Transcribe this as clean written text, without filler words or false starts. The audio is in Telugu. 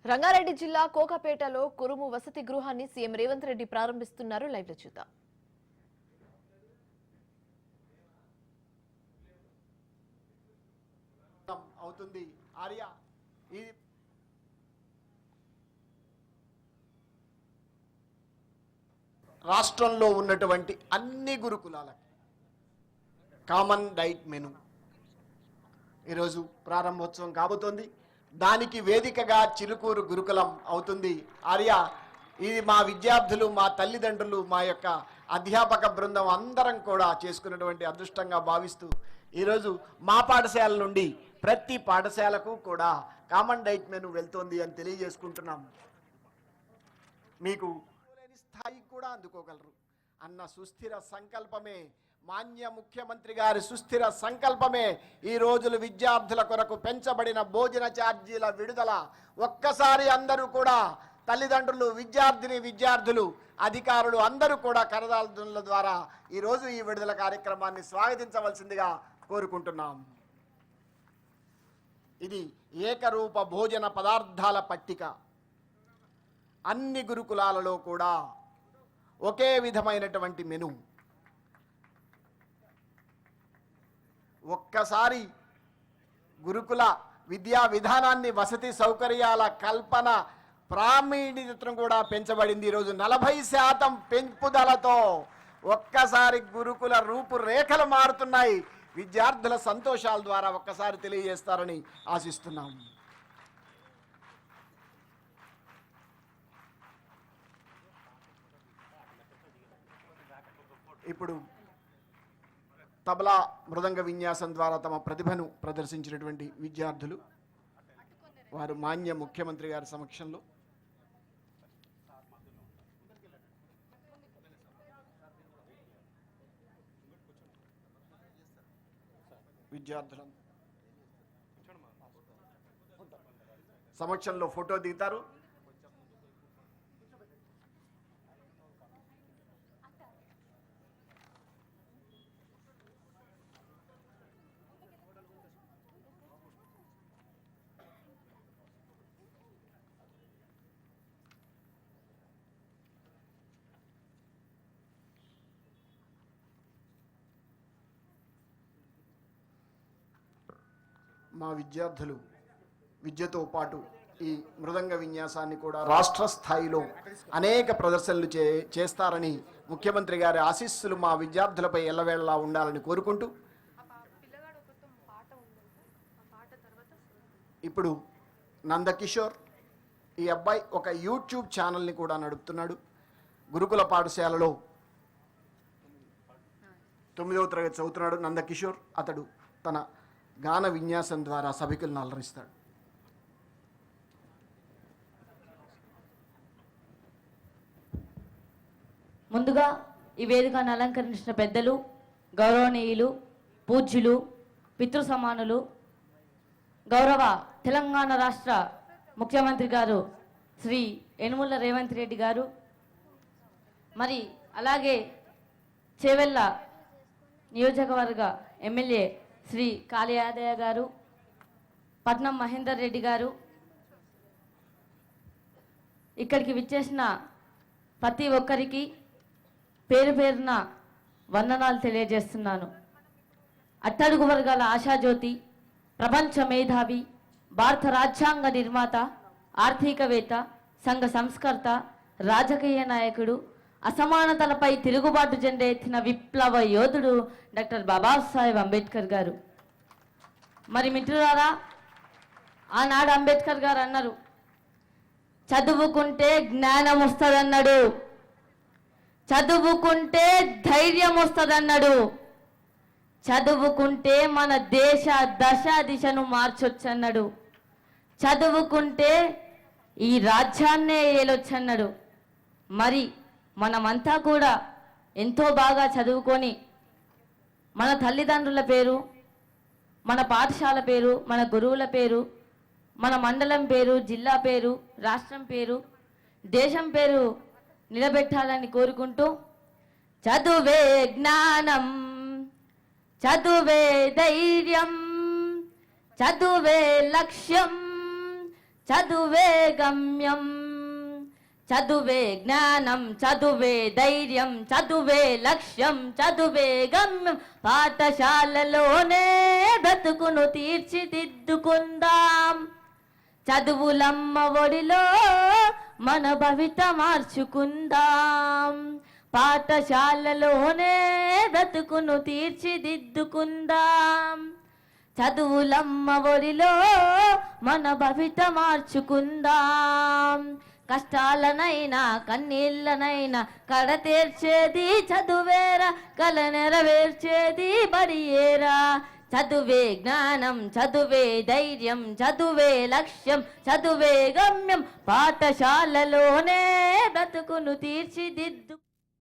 రంగారెడ్డి జిల్లా కోకాపేటలో కురుము వసతి గృహాన్ని సీఎం రేవంత్ రెడ్డి ప్రారంభిస్తున్నారు. లైవ్ లో చూద్దాం. అవుతుంది ఆర్య ఈ రాష్ట్రంలో ఉన్నటువంటి అన్ని గురుకులాలకు కామన్ డైట్ మెను ఈరోజు ప్రారంభోత్సవం కాబోతోంది. దానికి వేదికగా చిలుకూరు గురుకులం అవుతుంది. ఆర్య ఇది మా విద్యార్థులు, మా తల్లిదండ్రులు, మా యొక్క అధ్యాపక బృందం అందరం కూడా చేసుకున్నటువంటి అదృష్టంగా భావిస్తూ ఈరోజు మా పాఠశాల నుండి ప్రతి పాఠశాలకు కూడా కామన్ డైట్ మెను వెళ్తోంది అని తెలియజేసుకుంటున్నాం. మీకు స్థాయి కూడా అందుకోగలరు అన్న సుస్థిర సంకల్పమే, మాన్య ముఖ్యమంత్రి గారి సుస్థిర సంకల్పమే ఈ రోజులు విద్యార్థుల కొరకు పెంచబడిన భోజన ఛార్జీల విడుదల. ఒక్కసారి అందరూ కూడా తల్లిదండ్రులు, విద్యార్థులు, అధికారులు అందరూ కూడా కరదాల ద్వారా ఈరోజు ఈ విడుదల కార్యక్రమాన్ని స్వాగతించవలసిందిగా కోరుకుంటున్నాం. ఇది ఏకరూప భోజన పదార్థాల పట్టిక. అన్ని గురుకులాలలో కూడా ఒకే విధమైనటువంటి మెను. ఒక్కసారి గురుకుల విద్యా విధానాన్ని, వసతి సౌకర్యాల కల్పన ప్రావీణ్యతను కూడా పెంచబడింది. ఈరోజు 40% పెంపుదలతో ఒక్కసారి గురుకుల రూపురేఖలు మారుతున్నాయి. విద్యార్థుల సంతోషాల ద్వారా ఒక్కసారి తెలియజేస్తారని ఆశిస్తున్నాం. ఇప్పుడు తబలా మృదంగ విన్యాసం ద్వారా తమ ప్రతిభను ప్రదర్శించినటువంటి విద్యార్థులు వారు మాన్య ముఖ్యమంత్రి గారి సమక్షంలో విద్యార్థుల సమక్షంలో ఫోటో దిగుతారు. మా విద్యార్థులు విద్యతో పాటు ఈ మృదంగ విన్యాసాన్ని కూడా రాష్ట్ర స్థాయిలో అనేక ప్రదర్శనలు చేస్తారని ముఖ్యమంత్రి గారి ఆశీస్సులు మా విద్యార్థులపై ఎల్లవేళలా ఉండాలని కోరుకుంటూ ఇప్పుడు నందకిషోర్ ఈ అబ్బాయి ఒక యూట్యూబ్ ఛానల్ని కూడా నడుపుతున్నాడు. గురుకుల పాఠశాలలో 9వ తరగతి చదువుతున్నాడు నందకిషోర్. అతడు తన గాన విన్యాసం ద్వారా సభికులను అలరిస్తాడు. ముందుగా ఈ వేదికను అలంకరించిన పెద్దలు, గౌరవనీయులు, పూజ్యులు, పితృ సమానులు, గౌరవ తెలంగాణ రాష్ట్ర ముఖ్యమంత్రి గారు శ్రీ యనుమల రేవంత్ రెడ్డి గారు, మరి అలాగే చేవెళ్ళ నియోజకవర్గ ఎమ్మెల్యే శ్రీ కాళయాదయ్య గారు, పట్నం మహేందర్ రెడ్డి గారు, ఇక్కడికి విచ్చేసిన ప్రతి ఒక్కరికి పేరు పేరున వందనాలు తెలియజేస్తున్నాను. అట్టడుగు వర్గాల ఆశాజ్యోతి, ప్రపంచ మేధావి, భారత రాజ్యాంగ నిర్మాత, ఆర్థికవేత్త, సంఘ సంస్కర్త, రాజకీయ నాయకుడు, అసమానతలపై తిరుగుబాటు జెండా ఎత్తిన విప్లవ యోధుడు డాక్టర్ బాబాసాహెబ్ అంబేద్కర్ గారు. మరి మిత్రులారా, ఆనాడు అంబేద్కర్ గారు అన్నారు, చదువుకుంటే జ్ఞానం వస్తుందన్నాడు, చదువుకుంటే ధైర్యం వస్తుందన్నాడు, చదువుకుంటే మన దేశ దశ దిశను మార్చొచ్చన్నాడు, చదువుకుంటే ఈ రాజ్యాన్నే ఏలొచ్చన్నాడు. మరి మనమంతా కూడా ఎంతో బాగా చదువుకొని మన తల్లిదండ్రుల పేరు, మన పాఠశాల పేరు, మన గురువుల పేరు, మన మండలం పేరు, జిల్లా పేరు, రాష్ట్రం పేరు, దేశం పేరు నిలబెట్టాలని కోరుకుంటూ, చదువే జ్ఞానం, చదువే ధైర్యం, చదువే లక్ష్యం, చదువే గమ్యం, చదువే జ్ఞానం, చదువే ధైర్యం, చదువే లక్ష్యం, చదువే గమ్యం. పాఠశాలలోనే బ్రతుకును తీర్చిదిద్దుకుందాం. చదువులమ్మ ఒడిలో మన భవిత మార్చుకుందాం. పాఠశాలలోనే బ్రతుకును తీర్చిదిద్దుకుందాం. చదువులమ్మ ఒడిలో మన భవిత మార్చుకుందాం. కష్టాలనైనా కన్నీళ్ళనైనా కడతీర్చేది చదువేరా, కల నెరవేర్చేది బడియేరా. చదువే జ్ఞానం, చదువే ధైర్యం, చదువే లక్ష్యం, చదువే గమ్యం. పాఠశాలలోనే బ్రతుకును తీర్చిదిద్దు.